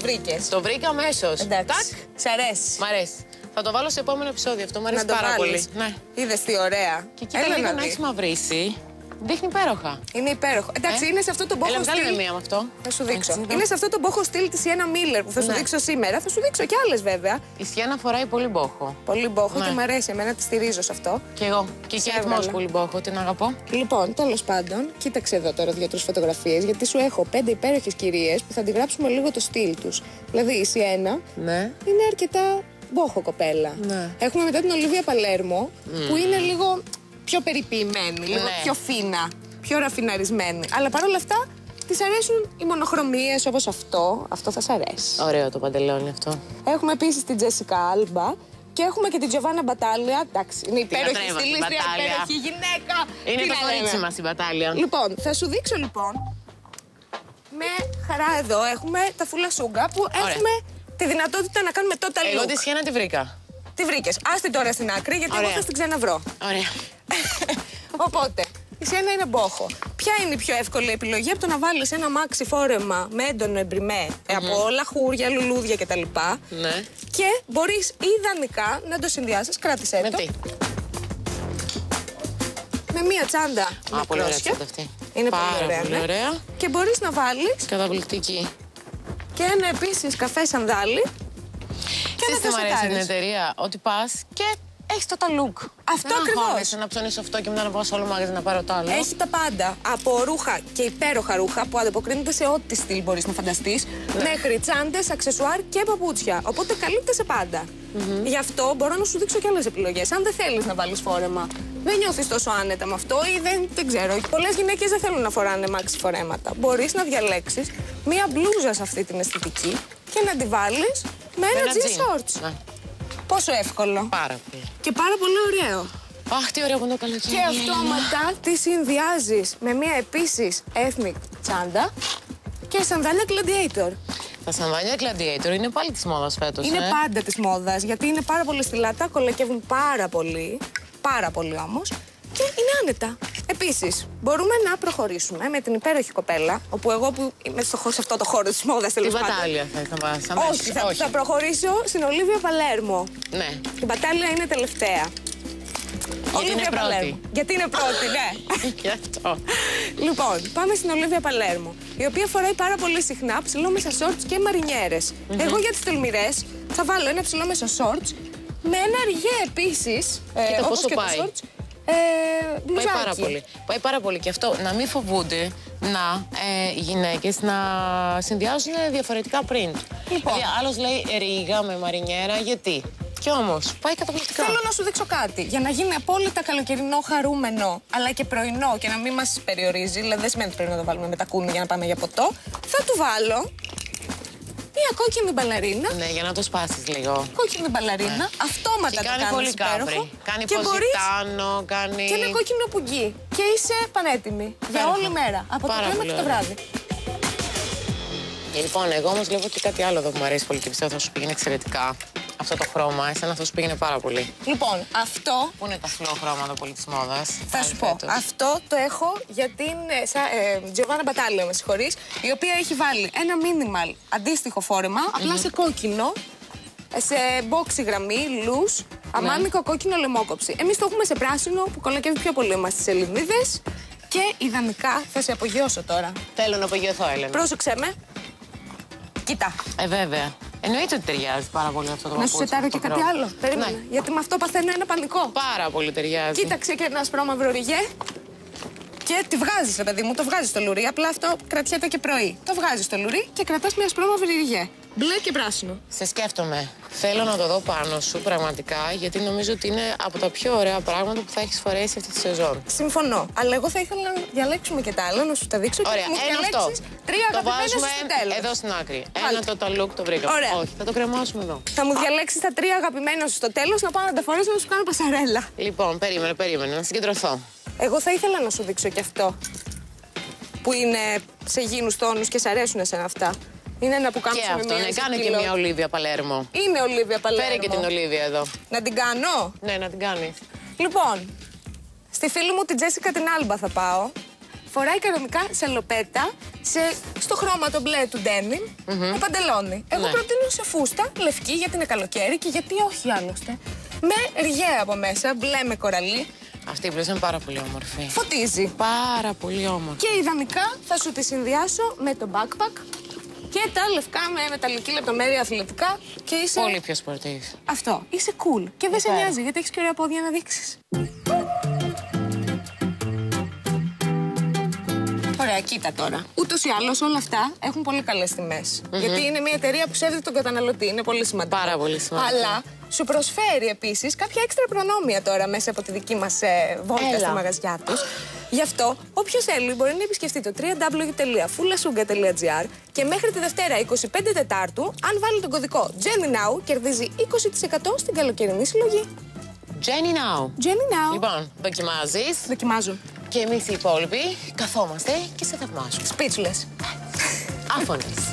βρήκες? Το βρήκα αμέσως. Εντάξει. Σ' αρέσει? Μ' αρέσει. Θα το βάλω σε επόμενο επεισόδιο. Αυτό μου αρέσει πάρα πολύ. Ναι. Είδες τι ωραία. Και κοίτα λίγο να έχεις μαυρίσει. Δείχνει υπέροχα. Είναι υπέροχο. Εντάξει, είναι σε αυτό το μπόχο στυλ. Μία με αυτό. Θα σου δείξω. Είναι σε αυτό το μπόχο στυλ της Sienna Miller που θα σου δείξω σήμερα. Θα σου δείξω κι άλλες βέβαια. Η Sienna φοράει πολύ μπόχο. Πολύ μπόχο και μου αρέσει. Εμένα τη στηρίζω σε αυτό. Κι εγώ. Και η Kate Moss πολύ μπόχο. Την αγαπώ. Λοιπόν, τέλος πάντων, κοίταξε εδώ τώρα 2-3 φωτογραφίες. Γιατί σου έχω 5 υπέροχες κυρίες που θα αντιγράψουμε λίγο το στυλ τους. Δηλαδή η Sienna είναι αρκετά μπόχο κοπέλα. Έχουμε μετά την Ολίβια Παλέρμο που είναι λίγο πιο περιποιημένη, λίγο πιο φίνα, πιο ραφιναρισμένη. Αλλά παρόλα αυτά της αρέσουν οι μονοχρωμίες όπως αυτό. Αυτό θα σ' αρέσει. Ωραίο το παντελόνι αυτό. Έχουμε επίσης την Τζέσικα Άλμπα και έχουμε και την Τζοβάνα Μπατάλια. Εντάξει, είναι υπέροχη στυλίστρια, υπέροχη γυναίκα. Είναι το κορίτσι μας η Μπατάλια. Λοιπόν, θα σου δείξω λοιπόν. Με χαρά εδώ έχουμε τα φούλα σούγκα που έχουμε τη δυνατότητα να κάνουμε total look. Εγώ τη Sienna τη βρήκα. Τι βρήκες? Άστη τώρα στην άκρη γιατί εγώ θα την ξαναβρω. Ωραία. Οπότε, η Sienna είναι μπόχο. Ποια είναι η πιο εύκολη επιλογή από το να βάλεις ένα μάξι φόρεμα με έντονο εμπριμέ από λαχούρια, λουλούδια κτλ. Ναι. Και μπορείς ιδανικά να το συνδυάσεις, κράτησέ το. Με τι? Με μία τσάντα με πολύ ωραία κρόσια. τσάντα αυτή. Είναι πάρα πολύ ωραία. Και μπορείς να βάλεις καταπληκτική. Και ένα επίσης καφέ σανδάλι. Ξέρεις τι μου αρέσει στην εταιρεία? Ότι πας και έχεις το look. Αυτό ακριβώς. Να ψώνεις αυτό και μετά να πάω σε άλλο μαγαζί να πάρω το άλλο. Έχει τα πάντα. Από ρούχα και υπέροχα ρούχα που ανταποκρίνονται σε ό,τι στυλ μπορείς να φανταστείς, μέχρι τσάντες, αξεσουάρ και παπούτσια. Οπότε καλύπτεται σε πάντα. Γι' αυτό μπορώ να σου δείξω και άλλες επιλογές. Αν δεν θέλεις να βάλεις φόρεμα, δεν νιώθεις τόσο άνετα με αυτό ή δεν ξέρω. Πολλές γυναίκες δεν θέλουν να φοράνε μάξι φορέματα. Μπορείς να διαλέξεις μία μπλούζα σε αυτή την αισθητική και να τη βάλεις με ένα jean shorts. Πόσο εύκολο. Πάρα πολύ. Και πάρα πολύ ωραίο. Αχ, τι ωραίο που είναι το καλοκαίρι. Και αυτόματα τη συνδυάζεις με μία επίσης ethnic τσάντα και σανδάλια Gladiator. Τα σανδάλια Gladiator είναι πάλι της μόδας φέτος. Είναι πάντα της μόδας, γιατί είναι πάρα πολύ στυλάτα, κολακεύουν πάρα πολύ όμως, και είναι άνετα. Επίσης, μπορούμε να προχωρήσουμε με την υπέροχη κοπέλα, όπου εγώ που είμαι σε αυτό το χώρο της μόδας τέλος πάντων. Η Μπατάλια θα πας αμέσως. Όχι, θα προχωρήσω στην Ολίβια Παλέρμο. Ναι. Η Μπατάλια είναι τελευταία. Γιατί είναι πρώτη. Γιατί είναι πρώτη, ναι. Γι' αυτό. Λοιπόν, πάμε στην Ολίβια Παλέρμο, η οποία φοράει πάρα πολύ συχνά ψηλόμεσα shorts και μαρινιέρες. Εγώ για τις τολμηρές θα βάλω ένα ψηλόμεσο shorts με ένα ριγέ επίσης. Κοίτα πόσο πάει. Πάει πάρα πολύ. Πάει πάρα πολύ. Και αυτό να μην φοβούνται οι γυναίκες να συνδυάζουν διαφορετικά print. Λοιπόν. Δηλαδή, άλλος λέει ρίγα με μαρινιέρα, γιατί? Κι όμως πάει καταπληκτικά. Θέλω να σου δείξω κάτι. Για να γίνει απόλυτα καλοκαιρινό, χαρούμενο, αλλά και πρωινό και να μην μας περιορίζει, δηλαδή δεν σημαίνει ότι πρέπει να το βάλουμε με τα κούνη για να πάμε για ποτό, θα του βάλω μία κόκκινη μπαλαρίνα. Ναι, για να το σπάσεις λίγο. Κόκκινη μπαλαρίνα, αυτόματα το κάνεις πολύ υπέροχο. κάπρι. Κάνει ποζιτάνο, κάνει... Και ένα κόκκινο πουγγί. Και είσαι πανέτοιμη για όλη μέρα. Από το πρωί μέχρι το βράδυ. Λοιπόν, εγώ όμως βλέπω και κάτι άλλο εδώ που μου αρέσει πολύ και πιστεύω θα σου πήγαινε εξαιρετικά. Αυτό το χρώμα, εσένα αυτό σου πήγαινε πάρα πολύ. Λοιπόν, αυτό. Πού είναι τα φλό χρώματα πολύ της μόδας? Θα σου πω. Αυτό το έχω για την Τζοβάνα Μπατάλια, με συγχωρείς, η οποία έχει βάλει ένα minimal αντίστοιχο φόρεμα, απλά σε κόκκινο, σε μπόξη γραμμή, λους, αμάνικο κόκκινο λαιμόκοψη. Εμείς το έχουμε σε πράσινο που κολακεύει πιο πολύ μας στις Ελληνίδες. Και ιδανικά θα σε απογειώσω τώρα. Θέλω να απογειωθώ, Έλενα. Πρόσεξε με. Κοίτα. Βέβαια. Εννοείται ότι ταιριάζει πάρα πολύ αυτό το παπούτσι. Να σου σετάρω και κάτι άλλο. Περίμενε. Ναι. Γιατί με αυτό παθαίνω ένα πανικό. Πάρα πολύ ταιριάζει. Κοίταξε και ένα ασπρόμαυρο ριγέ. Και τη βγάζεις, παιδί μου, το βγάζεις στο λουρί. Απλά αυτό κρατιέται και πρωί. Το βγάζεις στο λουρί και κρατάς μια ασπρόμαυρη ριγέ. Μπλε και πράσινο. Σε σκέφτομαι. Θέλω να το δω πάνω σου πραγματικά, γιατί νομίζω ότι είναι από τα πιο ωραία πράγματα που θα έχεις φορέσει αυτή τη σεζόν. Συμφωνώ. Αλλά εγώ θα ήθελα να διαλέξουμε και τα άλλα, να σου τα δείξω. Ωραία, και να μου διαλέξεις τρία αγαπημένα στο τέλος. Εδώ στην άκρη. Ένα total look το βρήκα. Ωραία. Όχι, θα το κρεμάσουμε εδώ. Θα μου διαλέξεις τα τρία αγαπημένα σου στο τέλος, να πάω να τα φορέσω να σου κάνω πασαρέλα. Λοιπόν, περίμενε, να συγκεντρωθώ. Εγώ θα ήθελα να σου δείξω και αυτό. Που είναι σε γήινους τόνους και σ' αρέσουν εσένα αυτά. Είναι ένα που κάνουμε και αυτό, ναι, κάνε και μια Ολίβια Παλέρμο. Είναι Ολίβια Παλέρμο. Φέρε και την Ολίβια εδώ. Να την κάνω? Ναι, να την κάνεις. Λοιπόν, στη φίλη μου την Τζέσικα την Άλμπα θα πάω. φοράει κανονικά σαλοπέτα στο χρώμα το μπλε του denim με παντελόνι. Εγώ προτείνω σε φούστα, λευκή γιατί είναι καλοκαίρι και γιατί όχι άλλωστε. Με ριγέα από μέσα, μπλε με κοραλί. Αυτή η μπλούζα είναι πάρα πολύ όμορφη. Φωτίζει. Πάρα πολύ όμορφη. Και ιδανικά θα σου τη συνδυάσω με το backpack και τα λευκά με μεταλλική λεπτομέρεια αθλητικά και είσαι... Πολύ πιο σπορτίβ. Αυτό. Είσαι cool. Και δεν σε νοιάζει γιατί έχεις και ωραία πόδια να δείξεις. Ωραία, κοίτα τώρα. Ούτως ή άλλως όλα αυτά έχουν πολύ καλές τιμές. Γιατί είναι μια εταιρεία που σέβεται τον καταναλωτή. Είναι πολύ σημαντικό. Πάρα πολύ σημαντικό. Αλλά σου προσφέρει επίσης κάποια έξτρα προνόμια τώρα μέσα από τη δική μας βόλτα στα μαγαζιά τους. Γι' αυτό, όποιος θέλει μπορεί να επισκεφτεί το www.fullasuga.gr και μέχρι τη Δευτέρα 25 Τετάρτου, αν βάλει τον κωδικό Jenny Now, κερδίζει 20% στην καλοκαιρινή συλλογή. Jenny Now. Jenny Now. Λοιπόν, δοκιμάζεις. Δοκιμάζω. Και εμείς οι υπόλοιποι καθόμαστε και σε θαυμάζουμε. Speechless. Άφωνες.